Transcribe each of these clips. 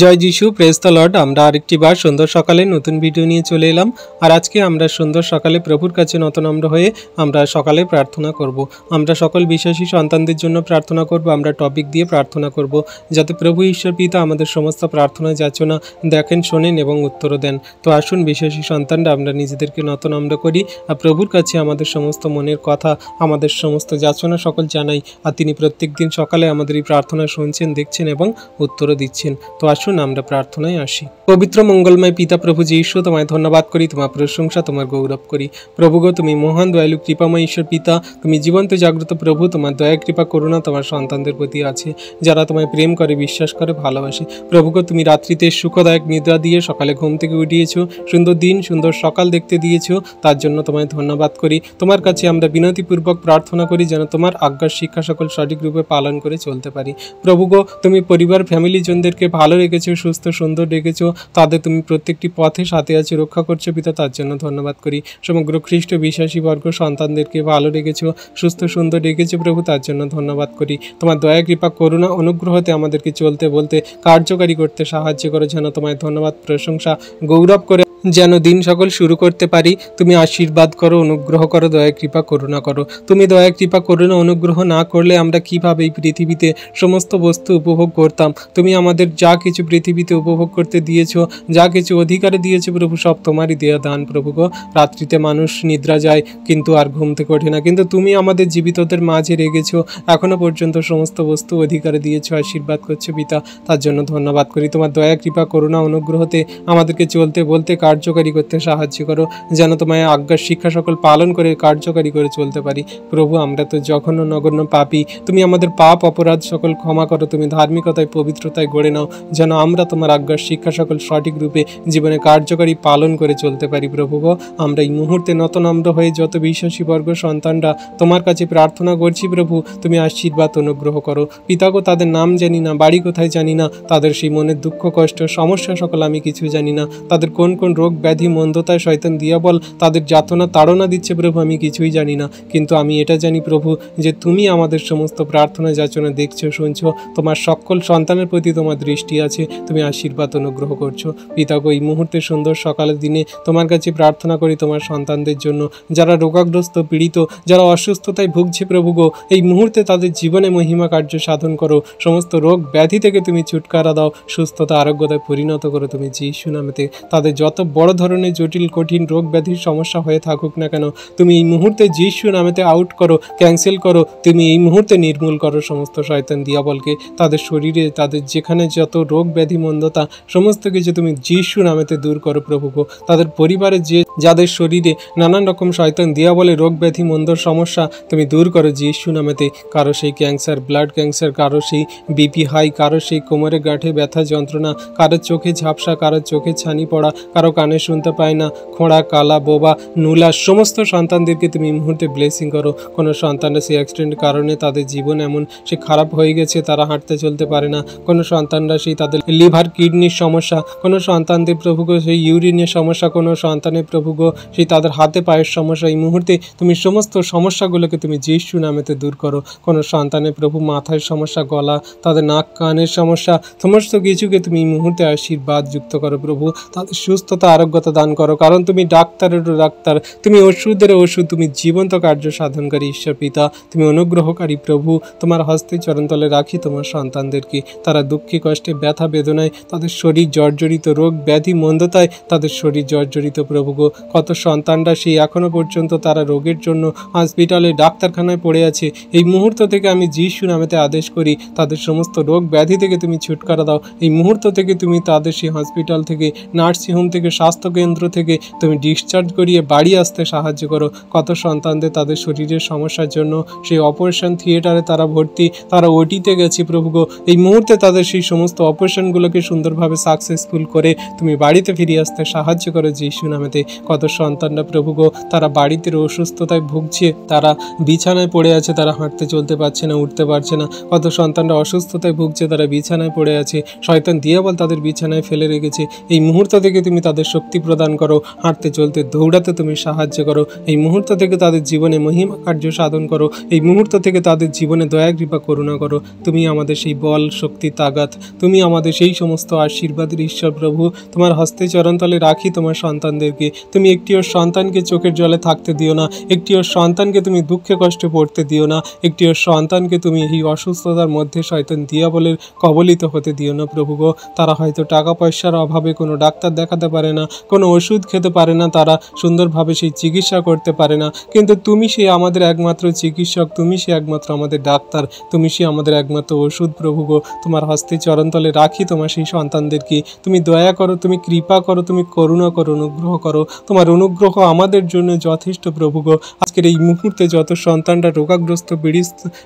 জয় যিশু, praise the Lord. আমরা আরেকটি বার সুন্দর সকালে নতুন ভিডিও নিয়ে চলে এলাম। আর আজকে আমরা সুন্দর সকালে প্রভুর কাছে নতনম্র হয়ে আমরা সকালে প্রার্থনা করব। আমরা সকল বিশ্বাসী সন্তানদের জন্য প্রার্থনা করব। আমরা টপিক দিয়ে প্রার্থনা করব যাতে প্রভু ঈশ্বর পিতা আমাদের সমস্ত প্রার্থনা যাচনা দেখেন, শোনেন এবং উত্তর দেন। তো আসুন বিশ্বাসী সন্তানরা আমরা নিজেদেরকে নতনম্র করি আর প্রভুর কাছে আমাদের সমস্ত মনের কথা, আমাদের সমস্ত যাচনা সকল জানাই। আর তিনি প্রত্যেক দিন সকালে আমাদের এই প্রার্থনা শুনছেন, দেখছেন এবং উত্তরও দিচ্ছেন। তো আসুন আমরা প্রার্থনায় আসি। পবিত্র মঙ্গলময় পিতা প্রভু যীশু, তোমায় ধন্যবাদ করি, তোমার প্রশংসা, তোমার গৌরব করি। প্রভু গো, তুমি মহান দয়ালু কৃপাময় ঈশ্বর পিতা, তুমি জীবন্ত জাগ্রত প্রভু। তোমার দয়া কৃপা করুণা তোমার সন্তানদের প্রতি আছে, যারা তোমায় প্রেম করে, বিশ্বাস করে, ভালোবাসে। প্রভু গো, তুমি রাত্রিতে সুখদায়ক নিদ্রা দিয়ে সকালে ঘুম থেকে উঠিয়েছো, সুন্দর দিন, সুন্দর সকাল দেখতে দিয়েছো, তার জন্য তোমায় ধন্যবাদ করি। তোমার কাছে আমরা বিনতিপূর্বক প্রার্থনা করি যেন তোমার আজ্ঞার শিক্ষা সকল সঠিক রূপে পালন করে চলতে পারি। প্রভু গো, তুমি পরিবার ফ্যামিলি জনদেরকে ভালো রেখেছো, সুস্থ সুন্দর রেখেছো, তাদের তুমি প্রত্যেকটি পথে সাথে আছে, রক্ষা করছো পিতা, তার জন্য ধন্যবাদ করি। সমগ্র খ্রিস্ট বিশ্বাসী বর্গ সন্তানদেরকে ভালো রেখেছো, সুস্থ সুন্দর রেখেছো প্রভু, তার জন্য ধন্যবাদ করি। তোমার দয়া কৃপা করুণা অনুগ্রহতে আমাদেরকে চলতে বলতে কার্যকারী করতে সাহায্য করো, যেন তোমায় ধন্যবাদ প্রশংসা গৌরব করে যেন দিন সকল শুরু করতে পারি। তুমি আশীর্বাদ করো, অনুগ্রহ করো, দয়া কৃপা করুণা করো। তুমি দয়া কৃপা করুণা অনুগ্রহ না করলে আমরা কিভাবে এই পৃথিবীতে সমস্ত বস্তু উপভোগ করতাম? তুমি আমাদের যা কিছু পৃথিবীতে উপভোগ করতে দিয়েছো, যা কিছু অধিকারে দিয়েছো প্রভু, সব তোমারই দেয়া দান প্রভু গো। রাত্রিতে মানুষ নিদ্রা যায় কিন্তু আর ঘুম থেকে ওঠে না, কিন্তু তুমি আমাদের জীবিতদের মাঝে রেখেছো, এখনো পর্যন্ত সমস্ত বস্তু অধিকারে দিয়েছো, আশীর্বাদ করছো পিতা, তার জন্য ধন্যবাদ করি। তোমার দয়া কৃপা করুণা অনুগ্রহতে আমাদেরকে চলতে বলতে কার্যকারী করতে সাহায্য করো, যেন তোমায় আজ্ঞার শিক্ষা সকল পালন করে কার্যকারী করে চলতে পারি। প্রভু, আমরা তো জঘন্য নগণ্য পাপী, তুমি আমাদের পাপ অপরাধ সকল ক্ষমা করো, তুমি ধার্মিকতায় পবিত্রতায় গড়ে নাও, যেন আমরা তোমার আজ্ঞার শিক্ষা সকল সঠিক রূপে জীবনে কার্যকারী পালন করে চলতে পারি। প্রভু গো, আমরা এই মুহূর্তে নতনম্র হয়ে যত বিশ্বাসী বর্গ সন্তানরা তোমার কাছে প্রার্থনা করছি প্রভু, তুমি আশীর্বাদ অনুগ্রহ করো। পিতা গো, তাদের নাম জানি না, বাড়ি কোথায় জানি না, তাদের সেই মনের দুঃখ কষ্ট সমস্যা সকল আমি কিছু জানি না, তাদের কোন কোন রোগ ব্যাধি মন্দতায় শয়তান দিয়াবল তাদের যাতনা তাড়না দিচ্ছে প্রভু, আমি কিছুই জানি না, কিন্তু আমি এটা জানি প্রভু যে তুমি আমাদের সমস্ত প্রার্থনা যাচনা দেখছো, শুনছো, তোমার সকল সন্তানের প্রতি তোমার দৃষ্টি আছে, তুমি আশীর্বাদ অনুগ্রহ করছো। পিতা গো, এই মুহূর্তে সুন্দর সকালের দিনে তোমার কাছে প্রার্থনা করি তোমার সন্তানদের জন্য, যারা রোগাগ্রস্ত পীড়িত, যারা অসুস্থতায় ভুগছে প্রভু গো, এই মুহূর্তে তাদের জীবনে মহিমা কার্য সাধন করো, সমস্ত রোগ ব্যাধি থেকে তুমি ছুটকারা দাও, সুস্থতা আরোগ্যতায় পরিণত করো তুমি যীশু নামেতে। তাদের যত বড় ধরনের জটিল কঠিন রোগ ব্যাধির সমস্যা হয়ে থাকুক না কেন, তুমি এই মুহূর্তে যীশু নামেতে আউট করো, ক্যান্সেল করো, তুমি এই মুহূর্তে নির্মূল করো সমস্ত শয়তান দিয়াবলকে, তাদের শরীরে তাদের যেখানে যত রোগ ব্যাধি মন্দতা সমস্ত কিছু তুমি যীশু নামেতে দূর করো প্রভু গো। তাদের পরিবারে যাদের শরীরে নানান রকম শয়তান দিয়াবলে রোগ ব্যাধি মন্দর সমস্যা তুমি দূর করো যীশু নামেতে। কারো সেই ক্যান্সার, ব্লাড ক্যান্সার, কারো সেই বিপি হাই, কারো সেই কোমরে গাঁঠে ব্যথা যন্ত্রণা, কারো চোখে ঝাপসা, কারো চোখে ছানি পড়া, কারো কানে শুনতে পায় না, খোঁড়া, কালা, বোবা, নুলা, সমস্ত সন্তানদেরকে তুমি এই মুহূর্তে ব্লেসিং করো। কোনো সন্তানরা সেই অ্যাক্সিডেন্টের কারণে তাদের জীবন এমন সে খারাপ হয়ে গেছে, তারা হাঁটতে চলতে পারে না, কোনো সন্তানরা সেই তাদের লিভার কিডনির সমস্যা, কোনো সন্তানদের প্রভুগো সেই ইউরিনের সমস্যা, কোনো সন্তানের প্রভুগো সেই তাদের হাতে পায়ের সমস্যা, এই মুহূর্তে তুমি সমস্ত সমস্যাগুলোকে তুমি যীশু নামেতে দূর করো। কোনো সন্তানের প্রভু মাথায় সমস্যা, গলা, তাদের নাক কানের সমস্যা, সমস্ত কিছুকে তুমি এই মুহূর্তে আশীর্বাদ যুক্ত করো প্রভু, তাদের সুস্থতা আরোগ্যতা দান করো, কারণ তুমি ডাক্তারেরও ডাক্তার, তুমি ওষুধের ওষুধ, তুমি জীবন্ত কার্য সাধনকারী ঈশ্বর পিতা, তুমি অনুগ্রহকারী প্রভু। তোমার হস্তে চরণতলে রাখি তোমার সন্তানদেরকে, তারা দুঃখে কষ্টে ব্যথা বেদনায় তাদের শরীর জর্জরিত, রোগ ব্যাধি মন্দতায় তাদের শরীর জর্জরিত প্রভু গো। কত সন্তানরা সেই এখনো পর্যন্ত তারা রোগের জন্য হসপিটালে ডাক্তারখানায় পড়ে আছে, এই মুহূর্ত থেকে আমি যীশু নামেতে আদেশ করি তাদের সমস্ত রোগ ব্যাধি থেকে তুমি ছুটকারা দাও। এই মুহূর্ত থেকে তুমি তাদের সেই হসপিটাল থেকে, নার্সিংহোম থেকে, স্বাস্থ্যকেন্দ্র থেকে তুমি ডিসচার্জ করিয়ে বাড়ি আসতে সাহায্য করো। কত সন্তানদের তাদের শরীরের সমস্যার জন্য সেই অপারেশন থিয়েটারে তারা ভর্তি, তারা ওটিতে গেছে প্রভু গো, এই মুহূর্তে তাদের সেই সমস্ত অপারেশনগুলোকে সুন্দরভাবে সাকসেসফুল করে তুমি বাড়িতে ফিরে আসতে সাহায্য করো যীশু নামেতে। কত সন্তানরা প্রভু গো, তারা বাড়িতে অসুস্থতায় ভুগছে, তারা বিছানায় পড়ে আছে, তারা হাঁটতে চলতে পারছে না, উঠতে পারছে না, কত সন্তানরা অসুস্থতায় ভুগছে, তারা বিছানায় পড়ে আছে, শয়তান দিয়াবল তাদের বিছানায় ফেলে রেখেছে, এই মুহূর্ত থেকে তুমি তাদের তাদের শক্তি প্রদান করো, হাঁটতে চলতে দৌড়াতে তুমি সাহায্য করো। এই মুহূর্ত থেকে তাদের জীবনে মহিমা কার্য সাধন করো। এই মুহূর্ত থেকে তাদের জীবনে দয়া কৃপা করুণা করো। তুমি আমাদের সেই বল, শক্তি, তাগাত, তুমি আমাদের সেই সমস্ত আশীর্বাদের ঈশ্বর প্রভু। তোমার হস্তে চরণতলে রাখি তোমার সন্তানদেরকে। তুমি একটিও সন্তানকে চোখের জলে থাকতে দিও না, একটিও সন্তানকে তুমি দুঃখে কষ্টে পড়তে দিও না, একটিও সন্তানকে তুমি এই অসুস্থতার মধ্যে শয়তান দিয়াবলের কবলিত হতে দিও না প্রভু গো। তারা হয়তো টাকা পয়সার অভাবে কোনো ডাক্তার দেখাতে পারে না, কোনো ওষুধ খেতে পারে না, তারা সুন্দরভাবে সেই চিকিৎসা করতে পারে না, কিন্তু তুমি সেই আমাদের একমাত্র চিকিৎসক, তুমি সেই একমাত্র আমাদের ডাক্তার, তুমি সেই আমাদের একমাত্র ওষুধ প্রভু গো। তোমার হস্তে চরণতলে রাখি তোমার সেই সন্তানদেরকে। তুমি দয়া করো, তুমি কৃপা করো, তুমি করুণা করো, অনুগ্রহ করো। তোমার অনুগ্রহ আমাদের জন্য যথেষ্ট প্রভু গো। আজকের এই মুহূর্তে যত সন্তানরা রোগাগ্রস্ত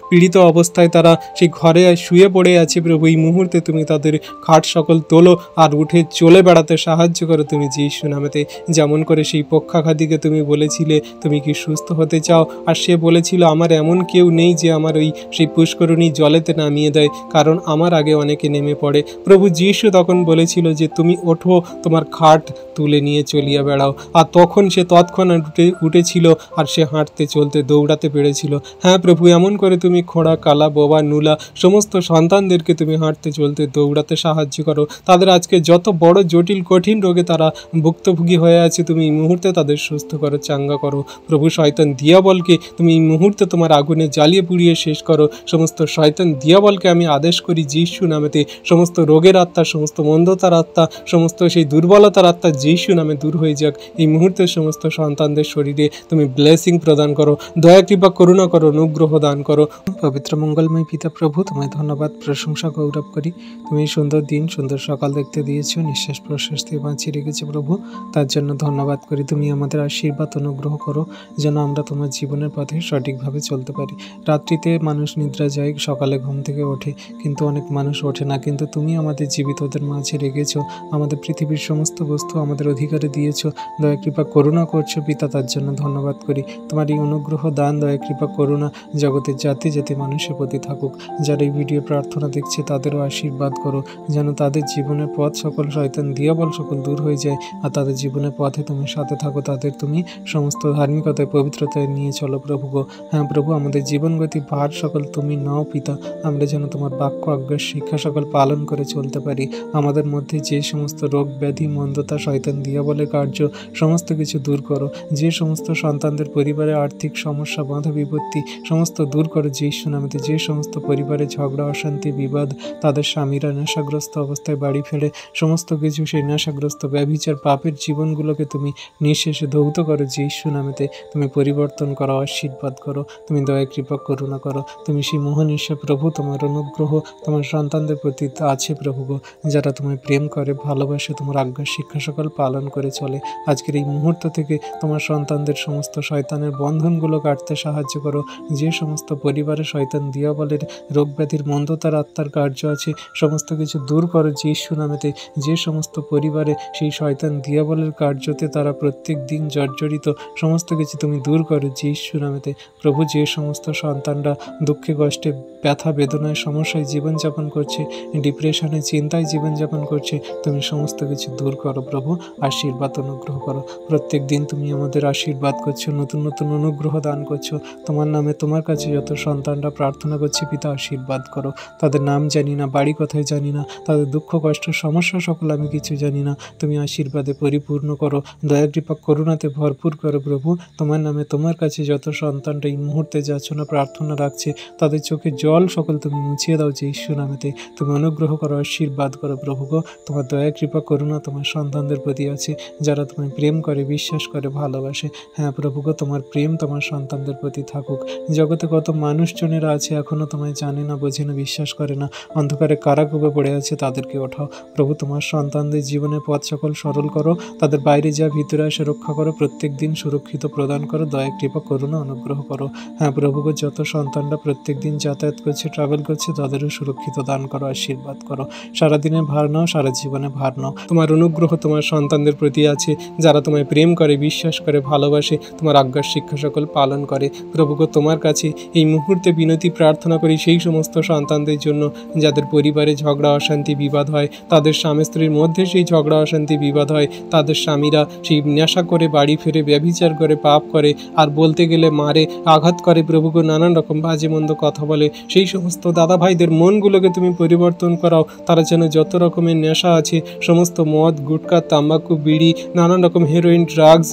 পীড়িত অবস্থায় তারা সেই ঘরে শুয়ে পড়ে আছে প্রভু, এই মুহূর্তে তুমি তাদের খাট সকল তোলো আর উঠে চলে বেড়াতে সাহায্য করো তুমি যিশু নামেতে। যেমন করে সেই পক্ষাঘাতীকে তুমি বলেছিলে তুমি কি সুস্থ হতে চাও, আর সে বলেছিল আমার এমন কেউ নেই যে আমার সেই পুষ্করণী জলেতে নামিয়ে দেয়, কারণ আমার আগে অনেকে নেমে পড়ে। প্রভু যিশু তখন বলেছিল যে তুমি ওঠো, তোমার খাট তুলে নিয়ে চলিয়া বেড়াও, আর তখন সে তৎক্ষণাৎ উঠেছিল আর সে হাঁটতে চলতে দৌড়াতে পেরেছিল। হ্যাঁ প্রভু, এমন করে তুমি খোঁড়া, কালা, বোবা, নুলা সমস্ত সন্তানদেরকে তুমি হাঁটতে চলতে দৌড়াতে সাহায্য করো। তাদের আজকে যত বড় জটিল কঠিন রোগে তারা ভুক্তভোগী হয়ে আছে, তুমি এই মুহূর্তে তাদের সুস্থ করো, চাঙ্গা করো প্রভু। শয়তান দিয়াবলকে তুমি এই মুহূর্তে তোমার আগুনে জ্বালিয়ে পুড়িয়ে শেষ করো। সমস্ত শয়তান দিয়াবলকে আমি আদেশ করি যিশু নামেতে, সমস্ত রোগের আত্মা, সমস্ত মন্দতার আত্মা, সমস্ত সেই দুর্বলতার আত্মা যিশু নামে দূর হয়ে যাক। এই মুহূর্তে সমস্ত সন্তানদের শরীরে তুমি ব্লেসিং প্রদান করো, দয়া কৃপা করুণা করো, অনুগ্রহ দান করো। পবিত্র মঙ্গলময় পিতা প্রভু, তোমায় ধন্যবাদ, প্রশংসা, গৌরব করি। তুমি সুন্দর দিন, সুন্দর সকাল দেখতে দিয়েছো, নিঃশ্বাস প্রশ্বাস দিয়ে বাঁচিয়ে রেখেছো প্রভু, তার জন্য ধন্যবাদ করি। তুমি আমাদের আশীর্বাদ অনুগ্রহ করো যেন আমরা তোমার জীবনের পথে সঠিকভাবে চলতে পারি। রাত্রিতে মানুষ নিদ্রা যায়, সকালে ঘুম থেকে ওঠে, কিন্তু অনেক মানুষ ওঠে না, কিন্তু তুমি আমাদের জীবিতদের মাঝে রেখেছো, আমাদের পৃথিবীর সমস্ত বস্তু আমাদের অধিকারে দিয়েছো, দয়া কৃপা করুণা করছো পিতা, তার জন্য ধন্যবাদ করি। তোমার এই অনুগ্রহ, দান, দয়া কৃপা করুণা জগতের জাতি জাতি মানুষের প্রতি থাকুক। যারা এই ভিডিও প্রার্থনা দেখছে তাদেরও আশীর্বাদ করো, যেন তাদের জীবনের পথ সকল শয়তান দিয়াবল সকল দূর হয়ে যায়, আর তাদের জীবনের পথে তুমি সাথে থাকো, তাদের তুমি সমস্ত ধার্মিকতায় পবিত্রতায় নিয়ে চলো প্রভু গো। হ্যাঁ প্রভু, আমাদের জীবনগতি ভার সকল তুমি নাও পিতা, আমরা যেন তোমার বাক্য, আজ্ঞা, শিক্ষা সকল পালন করে চলতে পারি। আমাদের মধ্যে যে সমস্ত রোগ ব্যাধি, মন্দতা, শয়তান দিয়াবলের কার্য সমস্ত কিছু দূর করো। যে সমস্ত সন্তানদের পরিবারে আর্থিক সমস্যা, বাধা বিপত্তি সমস্ত দূর করো যিশু নামেতে। যে সমস্ত পরিবারে ঝগড়া, অশান্তি, বিবাদ, তাদের স্বামীরা নেশাগ্রস্ত অবস্থায় বাড়ি ফেলে সমস্ত কিছু সেই নেশাগ্রস্ত ব্যভিচার পাপের জীবনগুলোকে তুমি নিঃশেষে ধৌত করো যিশু নামেতে। তুমি পরিবর্তন করো, আশীর্বাদ করো, তুমি দয়া কৃপা করুণা করো। তুমি সেই মহান ঈশ্বর প্রভু, তোমার অনুগ্রহ তোমার সন্তানদের প্রতি আছে প্রভু গো, যারা তোমায় প্রেম করে, ভালোবাসে, তোমার আজ্ঞা শিক্ষা সকল পালন করে চলে। আজকের এই মুহূর্ত থেকে তোমার সন্তানদের সমস্ত শয়তানের বন্ধনগুলো কাটতে সাহায্য করো। যে সমস্ত পরিবারে শয়তান দিয়াবলের রোগ ব্যাধির মন্দতার আত্মার কার্য আছে সমস্ত কিছু দূর করো যিশু নামেতে। যে সমস্ত পরিবারে সেই শয়তান দিয়াবলের কার্যতে তারা প্রত্যেক দিন জর্জরিত সমস্ত কিছু তুমি দূর করো যিশু নামেতে। প্রভু, যে সমস্ত সন্তানরা দুঃখে কষ্টে ব্যথা বেদনায় সমস্যায় জীবনযাপন করছে, ডিপ্রেশনে চিন্তায় জীবনযাপন করছে, তুমি সমস্ত কিছু দূর করো প্রভু, আশীর্বাদ অনুগ্রহ করো। প্রত্যেক দিন তুমি আমাদের আশীর্বাদ করছো, নতুন নতুন অনুগ্রহ দান করছো। তোমার নামে তোমার কাছে যত সন্তানরা প্রার্থনা করছে পিতা, আশীর্বাদ করো। তাদের নাম জানি না, বাড়ি কোথায় জানি না, তাদের দুঃখ কষ্ট সমস্যা সকল আমি কিছু জানি না, তুমি আশীর্বাদে পরিপূর্ণ করো, দয়া কৃপা করুণাতে ভরপুর করো প্রভু। তোমার নামে তোমার কাছে যত সন্তানরা এই মুহূর্তে যাচনা প্রার্থনা রাখছে তাদের চোখে জল সকল তুমি মুছিয়ে দাও যিশু নামেতে। তুমি অনুগ্রহ করো, আশীর্বাদ করো প্রভু গো। তোমার দয়া কৃপা করুণা তোমার সন্তানদের প্রতি আছে, যারা তোমায় প্রেম করে, বিশ্বাস করে, ভালোবাসে। হ্যাঁ প্রভু গো, তোমার প্রেম তোমার সন্তানদের প্রতি থাকুক। জগতে কত মানুষজনেরা আছে এখনও তোমায় জানে না, বোঝে না, বিশ্বাস করে না, অন্ধকারে কারাগারে পড়ে আছে, তাদেরকে ওঠাও প্রভু। তোমার সন্তানদের জীবনে পথ সকল সরল করো, তাদের বাইরে যা ভিতরে আসে রক্ষা করো, প্রত্যেক দিন সুরক্ষিত প্রদান করো, দয়া কৃপা করুণা অনুগ্রহ করো। হ্যাঁ প্রভু গো, যত সন্তানরা প্রত্যেক দিন যাতায়াত করছে, ট্রাভেল করছে, তাদেরও সুরক্ষিত দান করো, আশীর্বাদ করো। সারাদিনের ভার নাও, সারা জীবনে ভার নাও। তোমার অনুগ্রহ তোমার সন্তানদের প্রতি আছে, যারা তোমায় প্রেম করে, বিশ্বাস করে, ভালোবাসে, তোমার আজ্ঞার শিক্ষা সকল পালন করে। প্রভু গো, তোমার কাছে এই মুহূর্তে বিনতি প্রার্থনা করি সেই সমস্ত সন্তানদের জন্য যাদের পরিবারে ঝগড়া, অশান্তি, বিবাদ হয়, তাদের স্বামী স্ত্রীর মধ্যে সেই ঝগড়া, অশান্তি, বিবাদ হয়, তাদের স্বামীরা সেই নেশা করে বাড়ি ফিরে ব্যভিচার করে, পাপ করে, আর বলতে গেলে মারে, আঘাত করে, প্রভুকে নানান রকম বাজে মন্দ কথা বলে, সেই সমস্ত দাদা ভাইদের মনগুলোকে তুমি পরিবর্তন করাও। তারা যেন যত রকমের নেশা আছে, সমস্ত মদ, গুটখা, তাম্বাকু, বিড়ি, নানান রকম হেরোইন, ড্রাগস,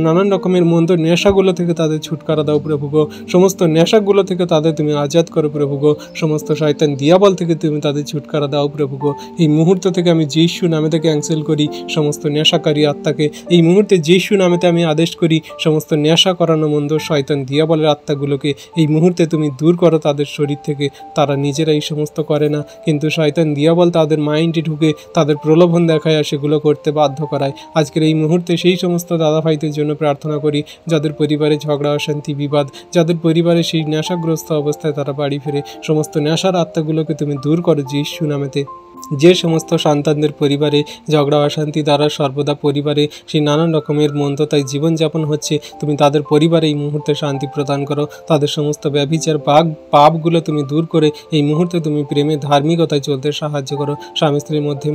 নানান রকমের মন্দ নেশাগুলো থেকে তাদের ছুটকারা দাও প্রভু গো। সমস্ত নেশাগুলো থেকে তাদের তুমি আজাদ করো প্রভু গো। সমস্ত শয়তান দিয়াবল থেকে তুমি তাদের ছুটকারা দাও প্রভু গো। এই মুহূর্ত থেকে আমি যিশু নামেতে ক্যান্সেল করি সমস্ত নেশাকারী আত্মাকে। এই মুহূর্তে যিশু নামেতে আমি আদেশ করি সমস্ত নেশা করানো মন্দ শয়তান দিয়াবলের আত্মাগুলোকে এই মুহূর্তে তুমি দূর করো তাদের শরীর থেকে। তারা নিজেরা এই সমস্ত করে না, কিন্তু শয়তান দিয়াবল তাদের মাইন্ডে ঢুকে তাদের প্রলোভন দেখায় আর সেগুলো করতে বাধ্য করায়। আজকের এই মুহূর্তে সেই সমস্ত দাদা ভাইদের জন্য প্রার্থনা করি যাদের পরিবারে ঝগড়া, অশান্তি, বিবাদ, যাদের পরিবারে সেই নেশাগ্রস্ত অবস্থায় তারা বাড়ি ফিরে, সমস্ত নেশার আত্মাগুলোকে তুমি দূর করো যিশু নামেতে। যে সমস্ত সন্তানদের পরিবারে ঝগড়া, অশান্তি দ্বারা সর্বদা পরিবারে সেই নানান রকমের মন্দতায় জীবনযাপন হচ্ছে, তুমি তাদের পরিবারে এই মুহূর্তে শান্তি প্রদান করো। তাদের সমস্ত ব্যভিচার পাপগুলো তুমি দূর করে এই মুহূর্তে তুমি প্রেমে, ধার্মিকতায় চলতে সাহায্য করো। স্বামী স্ত্রীর মধ্যে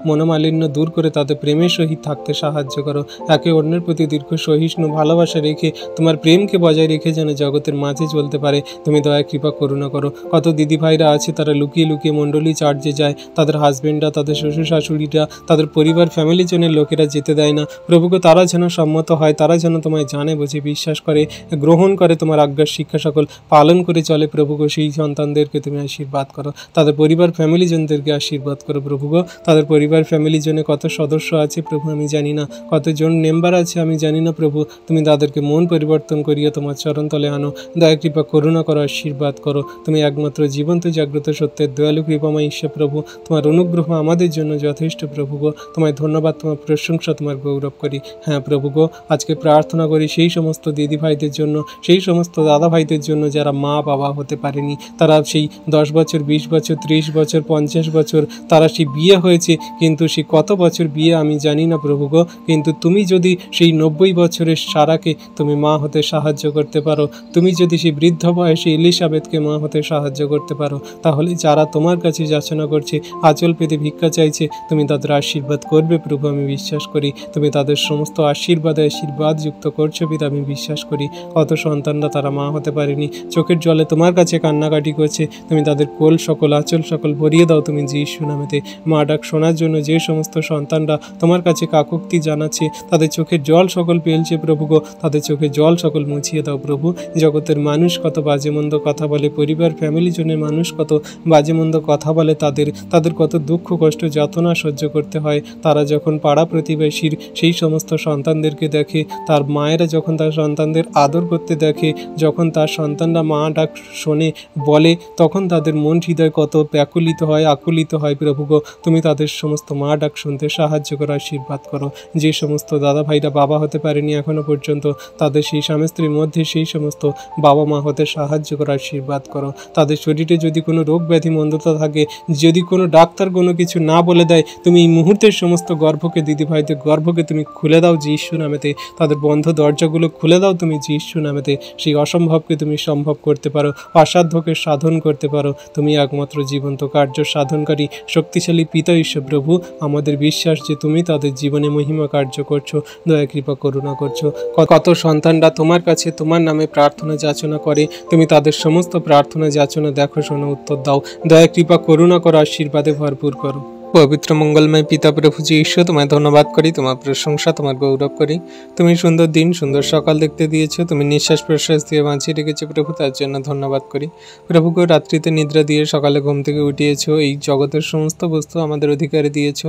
মনোমালিন্য দূর করে তাদের প্রেমের সহিত থাকতে সাহায্য করো। একে অন্যের প্রতি দীর্ঘ সহিষ্ণু ভালোবাসা রেখে তোমার প্রেমকে বজায় রেখে যেন জগতের মাঝে চলতে পারে তুমি দয়া কৃপা করুণা করো। কত দিদি ভাইরা আছে তারা লুকিয়ে লুকিয়ে মণ্ডলী চার্চে যায়, তাদের হাজবেন্ডরা, তাদের শ্বশুর শাশুড়িরা, তাদের পরিবার ফ্যামিলি জনের লোকেরা যেতে দেয় না। প্রভুকে তারা যেন সম্মত হয়, তারা যেন তোমায় জানে, বুঝে, বিশ্বাস করে, গ্রহণ করে, তোমার আজ্ঞার শিক্ষা সকল পালন করে চলে। প্রভুকে সেই সন্তানদেরকে তুমি আশীর্বাদ করো, তাদের পরিবার ফ্যামিলি জনদেরকে আশীর্বাদ করো। প্রভুগো, তাদের পরিবার ফ্যামিলি জনে কত সদস্য আছে প্রভু আমি জানি না, কতজন মেম্বার আছে আমি জানি না প্রভু, তুমি তাদেরকে মন পরিবর্তন করিয়ে তোমার চরণতলে আনো। দয়া কৃপা করুণা করো, আশীর্বাদ করো। তুমি একমাত্র জীবন্ত জাগ্রত সত্যের দয়ালু কৃপাময় ঈশ্বর প্রভু, তোমার অনুগ্রহ আমাদের জন্য যথেষ্ট প্রভু গো। তোমায় ধন্যবাদ, তোমার প্রশংসা, তোমার গৌরব করি। হ্যাঁ প্রভু গো, আজকে প্রার্থনা করি সেই সমস্ত দিদি ভাইদের জন্য, সেই সমস্ত দাদা ভাইদের জন্য যারা মা বাবা হতে পারেনি। তারা সেই 10 বছর, 20 বছর, 30 বছর, 50 বছর তারা সেই বিয়ে হয়েছে, কিন্তু সেই কত বছর বিয়ে আমি জানি না প্রভু গো, কিন্তু তুমি যদি সেই 90 বছরের সারাকে তুমি মা হতে সাহায্য করতে পারো, তুমি যদি সেই বৃদ্ধ বয়সে এলিসাবেথকে মা হতে সাহায্য করতে পারো, তাহলে যারা তোমার কাছে যাচনা করছে, আঁচল পেতে ভিক্ষা চাইছে, তুমি তাদের আশীর্বাদ করবে প্রভু আমি বিশ্বাস করি। তুমি তাদের সমস্ত আশীর্বাদ যুক্ত করছো পিতা আমি বিশ্বাস করি। কত সন্তানরা তারা মা হতে পারেনি, চোখের জলে তোমার কাছে কান্নাকাটি করছে, তুমি তাদের কোল সকল, আঁচল সকল ভরিয়ে দাও তুমি যিশু নামেতে। মা ডাক শোনার জন্য যে সমস্ত সন্তানরা তোমার কাছে কাকুক্তি জানাচ্ছে, তাদের চোখের জল সকল পেলছে প্রভু গো, তাদের চোখের জল সকল মুছিয়ে দাও প্রভু। জগতের মানুষ কত বাজে মন্দ কথা বলে, পরিবার ফ্যামিলি জনের মানুষ কত বাজে মন্দ কথা বলে, তাদের কত দুঃখ কষ্ট যাতনা সহ্য করতে হয়। তারা যখন পাড়া প্রতিবেশীর সেই সমস্ত সন্তানদেরকে দেখে, তার মায়েরা যখন তার সন্তানদের আদর করতে দেখে, যখন তার সন্তানরা মা ডাক শোনে বলে, তখন তাদের মন হৃদয় কত ব্যাকুলিত হয়, আকুলিত হয় প্রভু গো। তুমি তাদের সমস্ত মা ডাক শুনতে সাহায্য করো, আশীর্বাদ করো। যে সমস্ত দাদা ভাইরা বাবা হতে পারেনি এখনো পর্যন্ত, তাদের সেই স্বামী স্ত্রীর মধ্যে সেই সমস্ত বাবা মা হতে সাহায্য করো, আশীর্বাদ করো। তাদের শরীরে যদি কোনো রোগ ব্যাধি মন্দতা থাকে, যদি কোনো ডাক্তার কোনো কিছু না বলে দেয়, তুমি এই মুহূর্তের সমস্ত গর্ভকে, দিদি ভাইদের গর্ভকে তুমি খুলে দাও যিশু নামেতে। তাদের বন্ধ দরজাগুলো খুলে দাও তুমি যিশু নামেতে। সেই অসম্ভবকে তুমি সম্ভব করতে পারো, অসাধ্যকে সাধন করতে পারো। তুমি একমাত্র জীবন্ত কার্য সাধনকারী শক্তিশালী পিতা ঈশ্বর প্রভু। আমাদের বিশ্বাস যে তুমি তাদের জীবনে মহিমা কার্য করছো, দয়া কৃপা করুণা করছো। কত সন্তানরা তোমার কাছে তোমার নামে প্রার্থনা যাচনা করে, তুমি তাদের সমস্ত প্রার্থনা যাচনা দেখো, শোনো, উত্তর দাও। দয়া কৃপা করুণা করো, আশীর্বাদে ভরপুর করো। পবিত্র মঙ্গলময় পিতা প্রভু যীশু, তোমায় ধন্যবাদ করি, তোমার প্রশংসা, তোমার গৌরব করি। তুমি সুন্দর দিন, সুন্দর সকাল দেখতে দিয়েছো, তুমি নিঃশ্বাস প্রশ্বাস দিয়ে বাঁচিয়ে রেখেছো প্রভু, তার জন্য ধন্যবাদ করি। প্রভুকে রাত্রিতে নিদ্রা দিয়ে সকালে ঘুম থেকে উঠিয়েছো, এই জগতের সমস্ত বস্তু আমাদের অধিকারে দিয়েছো,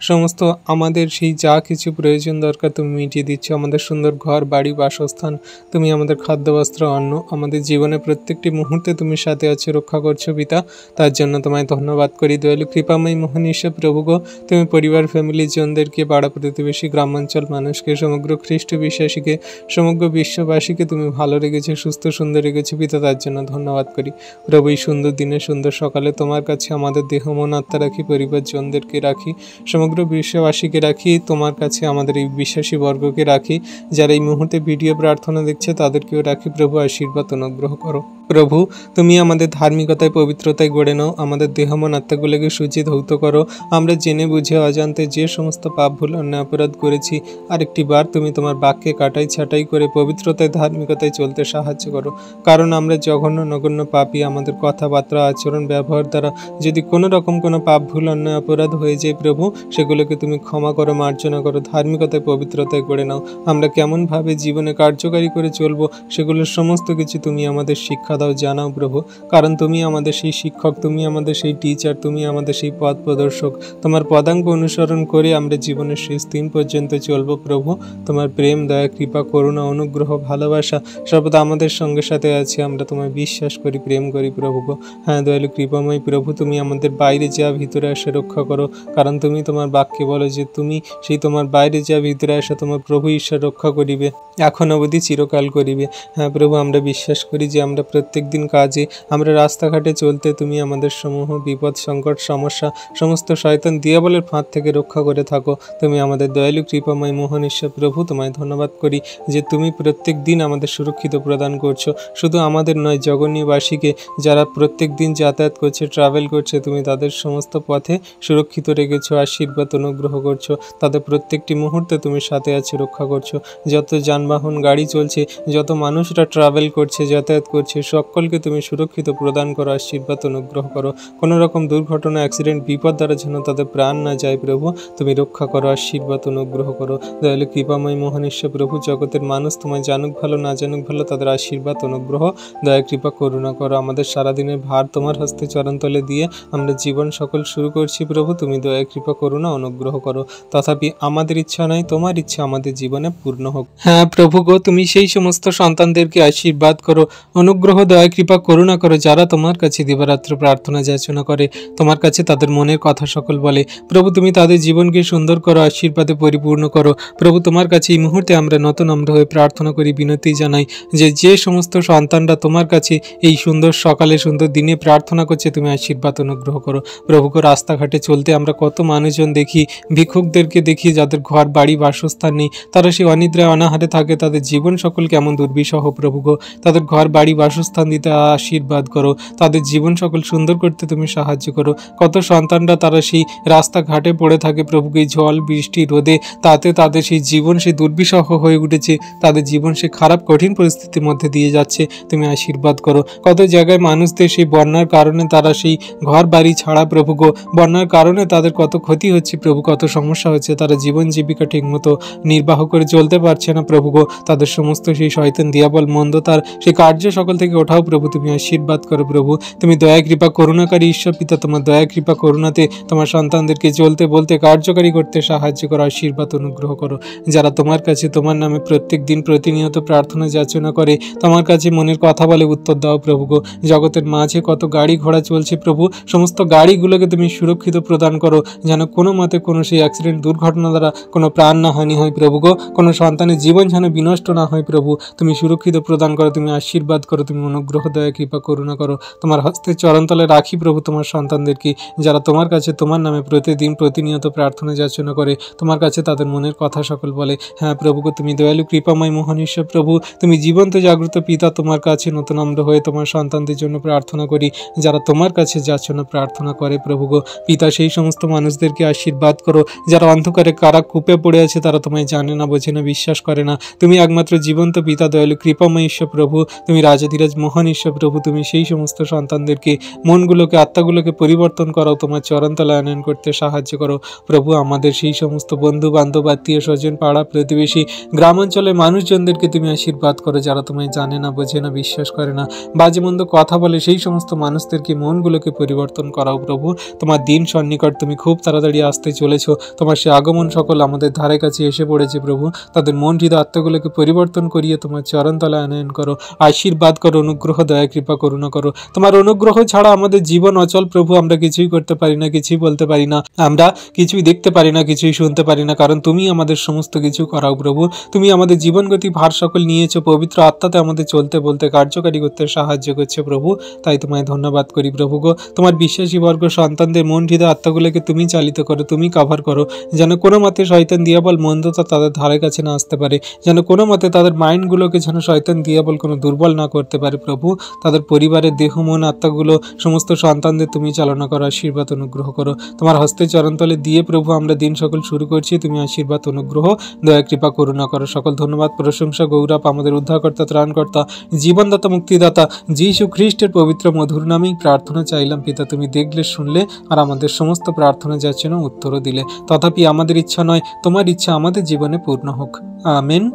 সমস্ত আমাদের সেই যা কিছু প্রয়োজন দরকার তুমি মিটিয়ে দিচ্ছ। আমাদের সুন্দর ঘর বাড়ি বাসস্থান, তুমি আমাদের খাদ্য বস্ত্র অন্ন, আমাদের জীবনে প্রত্যেকটি মুহূর্তে তুমি সাথে আছো, রক্ষা করছো পিতা, তার জন্য তোমায় ধন্যবাদ করি। দয়ালু কৃপাময় মহান ঈশ্বর প্রভু গো, তুমি পরিবার ফ্যামিলি জনদেরকে, পাড়া প্রতিবেশী, গ্রামাঞ্চল মানুষকে, সমগ্র খ্রিস্ট বিশ্বাসীকে, সমগ্র বিশ্ববাসীকে তুমি ভালো রেখেছো, সুস্থ সুন্দর রেখেছো পিতা, তার জন্য ধন্যবাদ করি। প্রভু এই সুন্দর দিনে, সুন্দর সকালে তোমার কাছে আমাদের দেহ মন আত্মা রাখি, পরিবার জনদেরকে রাখি, সমগ্র বিশ্ববাসীকে রাখি, তোমার কাছে আমাদের এই বিশ্বাসী বর্গকে রাখি, যারা এই মুহূর্তে ভিডিও প্রার্থনা দেখছে তাদেরকেও রাখি। প্রভু আশীর্বাদ অনুগ্রহ করো। প্রভু তুমি আমাদের ধার্মিকতায় পবিত্রতায় গড়ে নাও, আমাদের দেহ মন আত্মাগুলোকে শুচি ধৌত করো, আমরা জেনে বুঝে অজান্তে যে সমস্ত পাপ ভুল অন্যায় অপরাধ করেছি আরেকটি বার তুমি তোমার বাক্যে কাটাই ছাঁটাই করে পবিত্রতায় ধার্মিকতায় চলতে সাহায্য করো। কারণ আমরা জঘন্য নগণ্য পাপী, আমাদের কথাবার্তা আচরণ ব্যবহার দ্বারা যদি কোনো রকম কোনো পাপ ভুল অন্যায় অপরাধ হয়ে যায় প্রভু, সেগুলোকে তুমি ক্ষমা করো, মার্জনা করো, ধার্মিকতায় পবিত্রতায় গড়ে নাও। আমরা কেমনভাবে জীবনে কার্যকারী করে চলবো সেগুলোর সমস্ত কিছু তুমি আমাদের শিক্ষা দাও, জানাও প্রভু। কারণ তুমি আমাদের সেই শিক্ষক, তুমি আমাদের সেই টিচার, তুমি আমাদের সেই পথ প্রদর্শক। তোমার পদাঙ্ক অনুসরণ করে আমরা জীবনের শেষ দিন পর্যন্ত চলবো প্রভু। তোমার প্রেম, দয়া, কৃপা, করুণা, অনুগ্রহ, ভালোবাসা সর্বদা আমাদের সঙ্গে সাথে আছে। আমরা তোমায় বিশ্বাস করি, প্রেম করি প্রভু গো। হ্যাঁ দয়ালু কৃপাময় প্রভু, তুমি আমাদের বাইরে যা ভিতরে আসে রক্ষা করো। কারণ তুমি তোমার বাক্যে বলো যে তুমি সেই তোমার বাইরে যা ভিতরে আসে তোমার প্রভু ঈশ্বর রক্ষা করিবে, এখন অবধি চিরকাল করিবে। হ্যাঁ প্রভু, আমরা বিশ্বাস করি যে আমরা প্রত্যেক দিন কাজে, আমরা রাস্তাঘাটে চলতে তুমি আমাদের সমূহ বিপদ, সংকট, সমস্যা, সমস্ত শয়তান দিয়াবলের ফাঁদ থেকে রক্ষা করে থাকো। তুমি আমাদের দয়ালু কৃপাময় মোহন ঈশ্বর প্রভু, তোমায় ধন্যবাদ করি যে তুমি প্রত্যেক দিন আমাদের সুরক্ষিত প্রদান করছো। শুধু আমাদের নয়, জগন্যবাসীকে যারা প্রত্যেক দিন যাতায়াত করছে, ট্রাভেল করছে, তুমি তাদের সমস্ত পথে সুরক্ষিত রেখেছো, আশীর্বাদ অনুগ্রহ করছো। তাদের প্রত্যেকটি মুহূর্তে তুমি সাথে আছো, রক্ষা করছো। যত যানবাহন গাড়ি চলছে, যত মানুষরা ট্রাভেল করছে, যাতায়াত করছে, সকলকে তুমি সুরক্ষিত প্রদান করো, আশীর্বাদ অনুগ্রহ করো। কোনো রকম দুর্ঘটনা, অ্যাক্সিডেন্ট, বিপদ দ্বারা যেন তাদের প্রাণ না যায় প্রভু, তুমি রক্ষা করো, আশীর্বাদ অনুগ্রহ করো। দয়ালু কৃপাময় মোহন ঈশ্বর প্রভু, জগতের মানুষ তোমায় জানুক ভালো না জানুক ভালো, তাদের আশীর্বাদ অনুগ্রহ, দয়া, কৃপা, করুণা করো। আমাদের সারাদিনের ভার তোমার হস্তে চরণতলে দিয়ে আমরা জীবন সকল শুরু করছি প্রভু, তুমি দয়া, কৃপা, করুণা অনুগ্রহ করো। তথাপি আমাদের ইচ্ছা নয়, তোমার ইচ্ছা আমাদের জীবনে পূর্ণ হোক। হ্যাঁ প্রভু গো, তুমি সেই সমস্ত সন্তানদেরকে আশীর্বাদ করো, অনুগ্রহ, দয়া, কৃপা, করুণা করো, যারা তোমার কাছে দিবারাত্র প্রার্থনা যাচনা করে, তোমার কাছে তাদের মনের কথা সকল বলে। প্রভু তুমি তাদের জীবনকে সুন্দর করো, আশীর্বাদে পরিপূর্ণ করো। প্রভু তোমার কাছে এই মুহূর্তে আমরা নম্র হয়ে প্রার্থনা করি, বিনতি জানাই যে সমস্ত সন্তানরা তোমার কাছে এই সুন্দর সকালে, সুন্দর দিনে প্রার্থনা করছে, তুমি আশীর্বাদ অনুগ্রহ করো। প্রভুকে রাস্তাঘাটে চলতে আমরা কত মানুষজন দেখি, ভিক্ষুকদেরকে দেখি যাদের ঘর বাড়ি বাসস্থান নেই, তারা সেই অনিদ্রায় অনাহারে থাকে, তাদের জীবন সকল কেমন দুর্বিষহ প্রভুগো। তাদের ঘর বাড়ি বাসস্থান দিতে আশীর্বাদ করো, তাদের জীবন সকল সুন্দর করতে তুমি সাহায্য করো। কত সন্তানরা তারা সেই রাস্তাঘাটে পড়ে থাকে প্রভুকে, এই জল বৃষ্টি রোদে, তাতে তাদের সেই জীবন সেই দুর্বিষহ হয়ে উঠেছে, তাদের জীবন সেই খারাপ কঠিন পরিস্থিতির মধ্যে দিয়ে যাচ্ছে, তুমি আশীর্বাদ করো। কত জায়গায় মানুষদের সেই বন্যার কারণে তারা সেই ঘর বাড়ি ছাড়া প্রভু গো, বন্যার কারণে তাদের কত ক্ষতি হচ্ছে প্রভু, কত সমস্যা হচ্ছে, তারা জীবন জীবিকা ঠিকমতো নির্বাহ করে চলতে পারছে না প্রভু গো। তাদের সমস্ত সেই শয়তান দিয়াবল মন্দতার সেই কার্য সকল থেকে ওঠাও প্রভু, তুমি আশীর্বাদ করো প্রভু। তুমি দয়া, কৃপা, করুণাকারী ঈশ্বর পিতা, তোমার দয়া, কৃপা, করুণাতে তোমার সন্তানদেরকে চলতে বলতে কার্যকারী করতে সাহায্য করো, আশীর্বাদ অনুগ্রহ করো। যারা তোমার কাছে তোমার নামে প্রত্যেক দিন প্রতিনিয়ত প্রার্থনা যাচনা করে, তোমার কাছে মনের কথা বলে, উত্তর দাও প্রভু গো। জগতের মাঝে কত গাড়ি ঘোড়া চলছে প্রভু, সমস্ত গাড়িগুলোকে তুমি সুরক্ষিত প্রদান করো, যেন কোনো মতে কোনো সেই অ্যাক্সিডেন্ট, দুর্ঘটনা দ্বারা কোনো প্রাণ না হানি হয় প্রভু গো, কোনো সন্তানের জীবন যেন বিনষ্ট না হয় প্রভু, তুমি সুরক্ষিত প্রদান করো, তুমি আশীর্বাদ করো, তুমি অনুগ্রহ, দয়া, কৃপা, করুণা করো। তোমার হস্তে চরণতলে রাখি প্রভু তোমার সন্তানদেরকে, যারা তোমার কাছে তোমার নামে প্রতিদিন প্রতিনিয়ত প্রার্থনা যাচনা করে, তোমার কাছে তাদের মনের কথা সকল বলে। হ্যাঁ প্রভু গো, তুমি দয়ালু কৃপাময় মোহন ঈশ্বর প্রভু, তুমি জীবন্ত জাগ্রত পিতা, তোমার কাছে নম্র হয়ে তোমার সন্তানদের জন্য প্রার্থনা করি, যারা তোমার কাছে যাচনা প্রার্থনা করে প্রভু গো। পিতা, সেই সমস্ত মানুষদেরকে আশীর্বাদ করো যারা অন্ধকারে কারা কূপে পড়ে আছে, তারা তোমায় জানে না, বোঝে না, বিশ্বাস করে না। তুমি একমাত্র জীবন্ত পিতা, দয়ালু কৃপাময় ঈশ্বর প্রভু, তুমি রাজাধিরাজ মহান ঈশ্বর প্রভু, তুমি সেই সমস্ত সন্তানদেরকে, মনগুলোকে, আত্মাগুলোকে পরিবর্তন করো, তোমার চরণতলায় আনয়ন করতে সাহায্য করো প্রভু। আমাদের সেই সমস্ত বন্ধু বান্ধব, আত্মীয় স্বজন, পাড়া প্রতিবেশী, গ্রামাঞ্চলের মানুষজনদেরকে তুমি আশীর্বাদ করো, যারা তোমায় জানে না, বোঝে না, বিশ্বাস করে না, বাজে মন্দ কথা বলে, সেই সমস্ত মানুষদেরকে, মনগুলোকে পরিবর্তন করাও প্রভু। তোমার দিন সন্নিকট, তুমি খুব তাড়াতাড়ি আসতে চলেছ, তোমার সে আগমন সকল আমাদের ধারে কাছে এসে পড়েছে প্রভু। তাদের মন হৃদয় আত্মাগুলোকে পরিবর্তন করিয়ে তোমার চরণতলায় আনয়ন করো, আশীর্বাদ করো, অনুগ্রহ, দয়া, কৃপা, করুণা করো। তোমার অনুগ্রহ ছাড়া আমাদের জীবন অচল প্রভু, আমরা কিছুই করতে পারি না, কিছুই বলতে পারি না, আমরা কিছুই দেখতে পারি না, কিছুই শুনতে পারি না, কারণ তুমি আমাদের সমস্ত কিছু করাও প্রভু। তুমি আমাদের জীবনগতি ভার সকল নিয়েছো, পবিত্র আত্মাতে আমাদের চলতে বলতে কার্যকারী করতে সাহায্য করছে প্রভু, তাই তোমায় ধন্যবাদ করি প্রভু গো। তোমার বিশ্বাসী বর্গ সন্তানদের মন হৃদয় আত্মাগুলোকে তুমি চালিত করো, তুমি কভার করো, যেন কোনো মতে শয়তান দিয়াবল মন্দতা তাদের ধারে কাছে না আসতে পারে, যেন কোনো মতে তাদের মাইন্ডগুলোকে যেন শয়তান দিয়াবল কোনো দুর্বল না করতে পারে প্রভু। তাদের পরিবারের দেহ, মন, আত্মাগুলো, সমস্ত সন্তানদের তুমি চালনা করো, আশীর্বাদ অনুগ্রহ করো। করো। তোমার হস্তে চরণতলে দিয়ে প্রভু আমরা দিন সকল শুরু করছি। তুমি আশীর্বাদ, অনুগ্রহ, দয়া, কৃপা, করুণা করো। সকল ধন্যবাদ, প্রশংসা, গৌরব আমাদের উদ্ধারকর্তা, ত্রাণকর্তা, জীবনদাতা, মুক্তিদাতা যীশু খ্রিস্টের পবিত্র মধুর নামেই প্রার্থনা চাইলাম পিতা। তুমি দেখলে, শুনলে, আর আমাদের সমস্ত প্রার্থনা যাচ্ছে না উত্তরও দিলে। তথাপি আমাদের ইচ্ছা নয়, তোমার ইচ্ছা আমাদের জীবনে পূর্ণ হোক। আমেন।